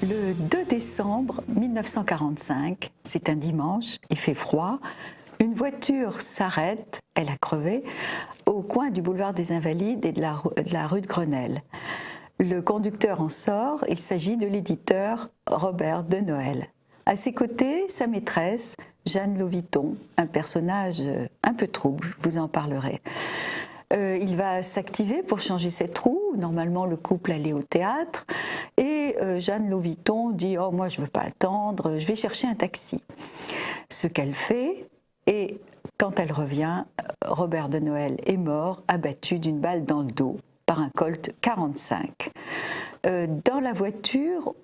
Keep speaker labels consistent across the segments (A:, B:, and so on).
A: Le 2 décembre 1945, c'est un dimanche, il fait froid, une voiture s'arrête, elle a crevé, au coin du boulevard des Invalides et de la rue de Grenelle. Le conducteur en sort, il s'agit de l'éditeur Robert de Noël. À ses côtés, sa maîtresse, Jeanne Loviton, un personnage un peu trouble, je vous en parlerai. Il va s'activer pour changer cette roue. Normalement, le couple allait au théâtre. Et Jeanne Loviton dit « Oh, moi, je ne veux pas attendre, je vais chercher un taxi ». Ce qu'elle fait, et quand elle revient, Robert de Noël est mort, abattu d'une balle dans le dos par un Colt 45. Dans la voiture,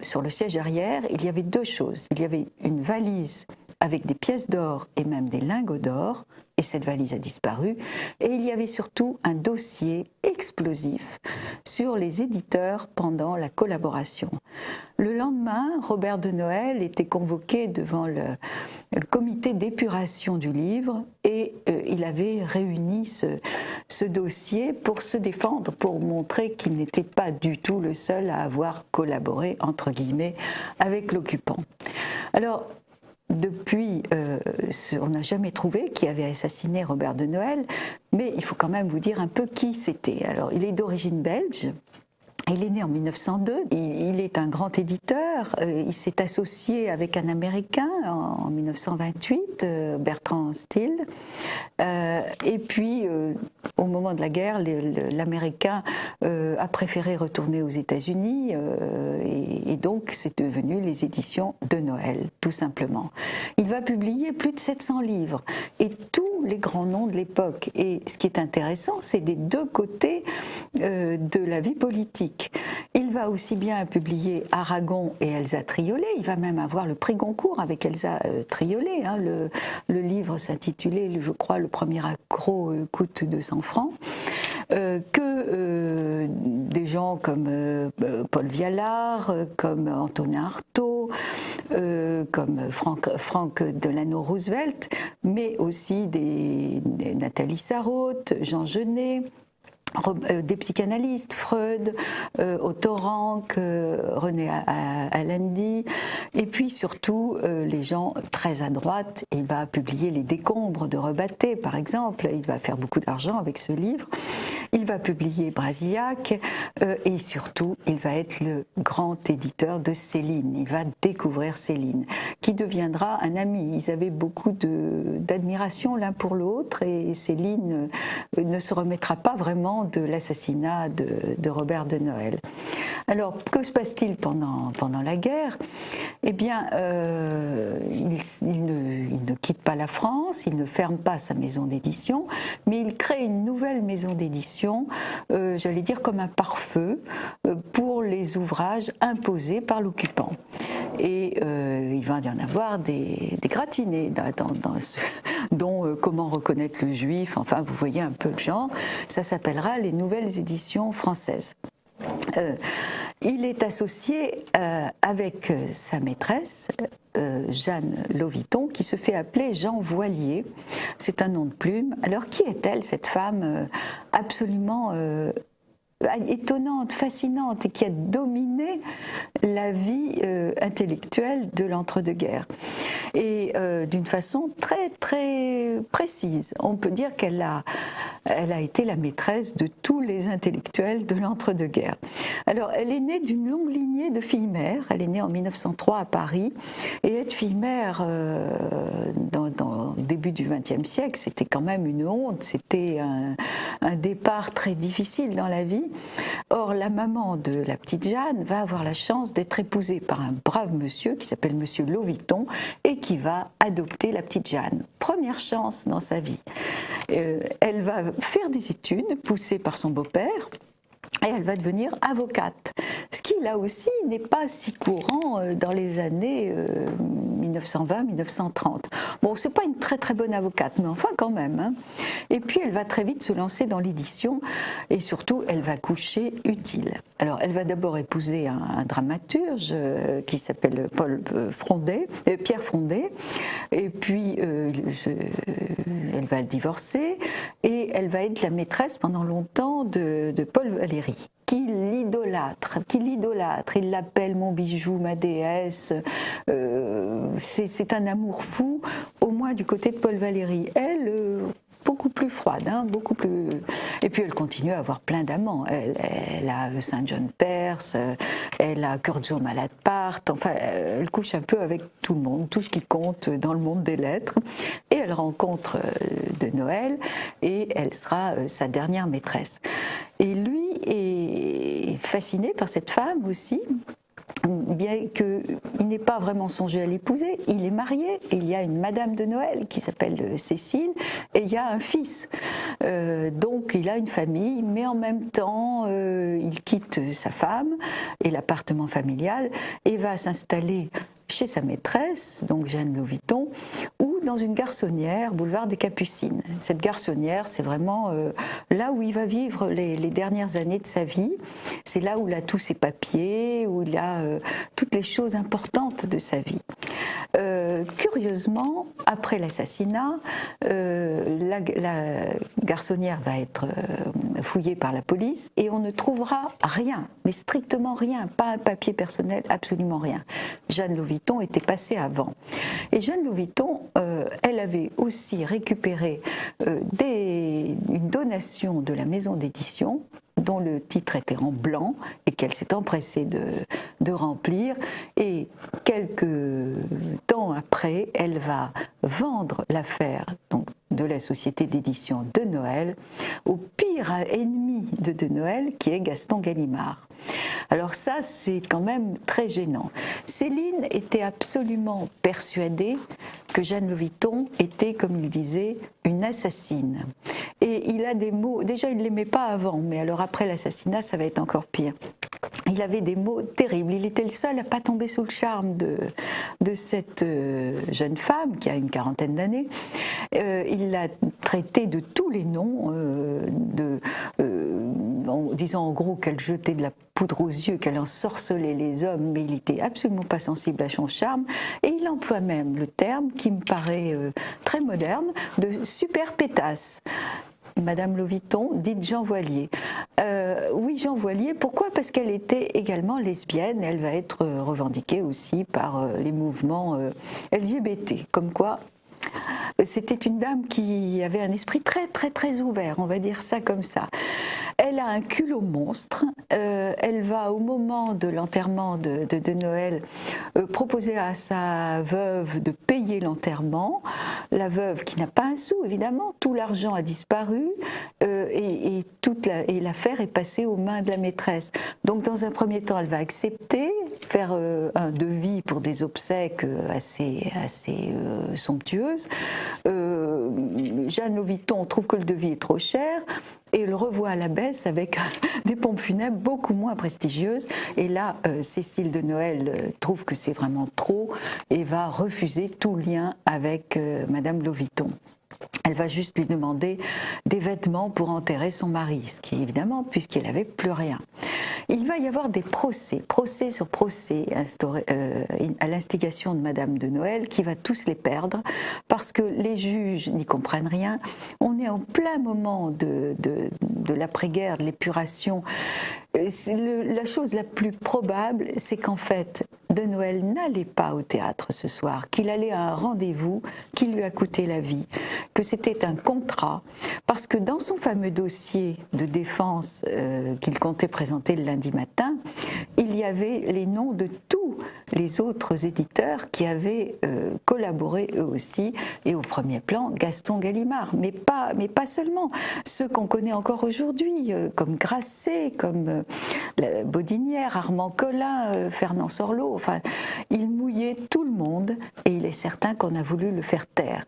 A: sur le siège arrière, il y avait deux choses. Il y avait une valise avec des pièces d'or et même des lingots d'or, et cette valise a disparu. Et il y avait surtout un dossier explosif sur les éditeurs pendant la collaboration. Le lendemain, Robert de Noël était convoqué devant le comité d'épuration du livre et il avait réuni ce dossier pour se défendre, pour montrer qu'il n'était pas du tout le seul à avoir collaboré, entre guillemets, avec l'occupant. Alors, depuis, on n'a jamais trouvé qui avait assassiné Robert de Noël, mais il faut quand même vous dire un peu qui c'était. Alors, il est d'origine belge. Il est né en 1902, il est un grand éditeur, il s'est associé avec un Américain en 1928, Bertrand Steele, et puis au moment de la guerre, l'Américain a préféré retourner aux États-Unis et donc c'est devenu les éditions de Noël, tout simplement. Il va publier plus de 700 livres et tous les grands noms de l'époque. Et ce qui est intéressant, c'est des deux côtés de la vie politique. Il va aussi bien publier Aragon et Elsa Triolet, il va même avoir le prix Goncourt avec Elsa Triolet. Hein. Le livre s'intitulait, je crois, Le premier accro coûte 200 francs. Des gens comme Paul Vialard, comme Antonin Artaud, comme Franck Delano Roosevelt, mais aussi des Nathalie Sarraute, Jean Genet, des psychanalystes, Freud, Otto Rank, René Alendi, et puis surtout les gens très à droite. Il va publier Les Décombres de Rebatté, par exemple. Il va faire beaucoup d'argent avec ce livre. Il va publier Brasillac et surtout, il va être le grand éditeur de Céline. Il va découvrir Céline, qui deviendra un ami. Ils avaient beaucoup d'admiration l'un pour l'autre et Céline ne se remettra pas vraiment de l'assassinat de Robert de Noël. Alors, que se passe-t-il pendant la guerre? Eh bien, il ne quitte pas la France, il ne ferme pas sa maison d'édition, mais il crée une nouvelle maison d'édition, j'allais dire comme un pare-feu, pour les ouvrages imposés par l'occupant. Et il va y en avoir des gratinés, dont Comment reconnaître le juif, enfin vous voyez un peu le genre, ça s'appellera les Nouvelles Éditions françaises. Il est associé avec sa maîtresse, Jeanne Loviton, qui se fait appeler Jean Voilier. C'est un nom de plume. Alors qui est-elle, cette femme absolument étonnante, fascinante et qui a dominé la vie intellectuelle de l'entre-deux-guerres et d'une façon très très précise. On peut dire qu'elle a été la maîtresse de tous les intellectuels de l'entre-deux-guerres. Alors elle est née d'une longue lignée de filles mères. Elle est née en 1903 à Paris et être fille mère dans le début du XXe siècle, c'était quand même une honte, c'était un départ très difficile dans la vie. Or, la maman de la petite Jeanne va avoir la chance d'être épousée par un brave monsieur qui s'appelle monsieur Loviton et qui va adopter la petite Jeanne. Première chance dans sa vie. Elle va faire des études poussée par son beau-père. Et elle va devenir avocate, ce qui là aussi n'est pas si courant dans les années 1920-1930. Bon, c'est pas une très très bonne avocate, mais enfin quand même. Hein. Et puis elle va très vite se lancer dans l'édition et surtout elle va coucher utile. Alors elle va d'abord épouser un dramaturge qui s'appelle Pierre Frondet, et puis elle va divorcer et elle va être la maîtresse pendant longtemps de Paul Valéry. qui l'idolâtre. Il l'appelle mon bijou, ma déesse. C'est un amour fou, au moins du côté de Paul Valéry. Elle, beaucoup plus froide, hein, beaucoup plus. Et puis elle continue à avoir plein d'amants. Elle a Saint John Perse, elle a Curzio Malaparte. Enfin, elle couche un peu avec tout le monde, tout ce qui compte dans le monde des lettres. Et elle rencontre de Noël et elle sera sa dernière maîtresse. Et lui est fasciné par cette femme aussi. Bien qu'il n'ait pas vraiment songé à l'épouser, il est marié et il y a une Madame de Noël qui s'appelle Cécile et il y a un fils. Donc il a une famille, mais en même temps il quitte sa femme et l'appartement familial et va s'installer chez sa maîtresse, donc Jeanne Loviton, ou dans une garçonnière, boulevard des Capucines. Cette garçonnière, c'est vraiment là où il va vivre les dernières années de sa vie. C'est là où il a tous ses papiers, où il a toutes les choses importantes de sa vie. Curieusement, après l'assassinat, la garçonnière va être fouillée par la police et on ne trouvera rien, mais strictement rien, pas un papier personnel, absolument rien. Jeanne Loviton était passée avant. Et Jeanne Loviton, elle avait aussi récupéré une donation de la maison d'édition dont le titre était en blanc et qu'elle s'est empressée de remplir. Et quelques temps après, elle va vendre l'affaire donc, de la société d'édition de Noël au pire ennemi de Noël, qui est Gaston Gallimard. Alors ça, c'est quand même très gênant. Céline était absolument persuadée que Jeanne Loviton était, comme il disait, une assassine. Et il a des mots, déjà il ne l'aimait pas avant, mais alors après l'assassinat, ça va être encore pire. Il avait des mots terribles. Il était le seul à ne pas tomber sous le charme de cette jeune femme qui a une quarantaine d'années. Il l'a traitée de tous les noms, en disant en gros qu'elle jetait de la poudre aux yeux, qu'elle ensorcelait les hommes, mais il n'était absolument pas sensible à son charme. Et il emploie même le terme, qui me paraît très moderne, de super pétasse. Madame Loviton, dite Jean Voilier. Oui, Jean Voilier, pourquoi? Parce qu'elle était également lesbienne, elle va être revendiquée aussi par les mouvements LGBT, comme quoi c'était une dame qui avait un esprit très très très ouvert, on va dire ça comme ça. Elle a un culot monstre, elle va au moment de l'enterrement de Noël proposer à sa veuve de payer l'enterrement, la veuve qui n'a pas un sou évidemment, tout l'argent a disparu et l'affaire est passée aux mains de la maîtresse. Donc dans un premier temps elle va accepter, faire un devis pour des obsèques assez somptueuses. Jeanne Loviton trouve que le devis est trop cher et le revoit à la baisse avec des pompes funèbres beaucoup moins prestigieuses. Et là, Cécile de Noël trouve que c'est vraiment trop et va refuser tout lien avec Madame Loviton. Elle va juste lui demander des vêtements pour enterrer son mari, ce qui est évidemment, puisqu'elle n'avait plus rien. Il va y avoir des procès sur procès instaurés à l'instigation de Madame de Noël, qui va tous les perdre, parce que les juges n'y comprennent rien. On est en plein moment de l'après-guerre, de l'épuration. La chose la plus probable, c'est qu'en fait, de Noël n'allait pas au théâtre ce soir, qu'il allait à un rendez-vous qui lui a coûté la vie, que c'était un contrat, parce que dans son fameux dossier de défense qu'il comptait présenter le lundi matin, il y avait les noms de tous les autres éditeurs qui avaient collaboré eux aussi, et au premier plan Gaston Gallimard, mais pas seulement, ceux qu'on connaît encore aujourd'hui, comme Grasset, comme Baudinière, Armand Collin, Fernand Sorlot, enfin, il mouillait tout le monde et il est certain qu'on a voulu le faire taire.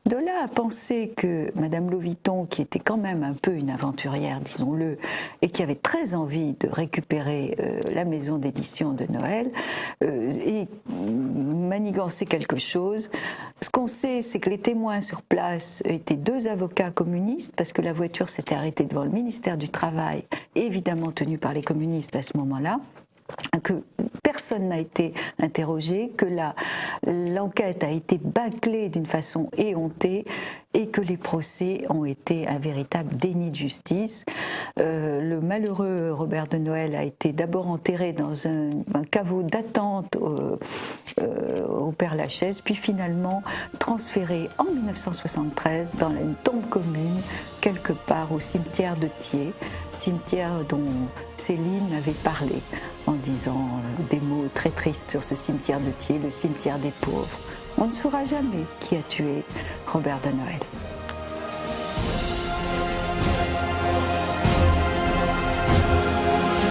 A: De là à penser que Madame Loviton, qui était quand même un peu une aventurière, disons-le, et qui avait très envie de récupérer la maison d'édition de Noël, et manigancer quelque chose, ce qu'on sait, c'est que les témoins sur place étaient deux avocats communistes, parce que la voiture s'était arrêtée devant le ministère du Travail, évidemment tenu par les communistes à ce moment-là. que personne n'a été interrogé, que l'enquête a été bâclée d'une façon éhontée et que les procès ont été un véritable déni de justice. Le malheureux Robert de Noël a été d'abord enterré dans un caveau d'attente au Père-Lachaise, puis finalement transféré en 1973 dans une tombe commune quelque part au cimetière de Thiers, cimetière dont Céline avait parlé en disant des mots très tristes sur ce cimetière de Thiers, le cimetière des pauvres. On ne saura jamais qui a tué Robert de Noël.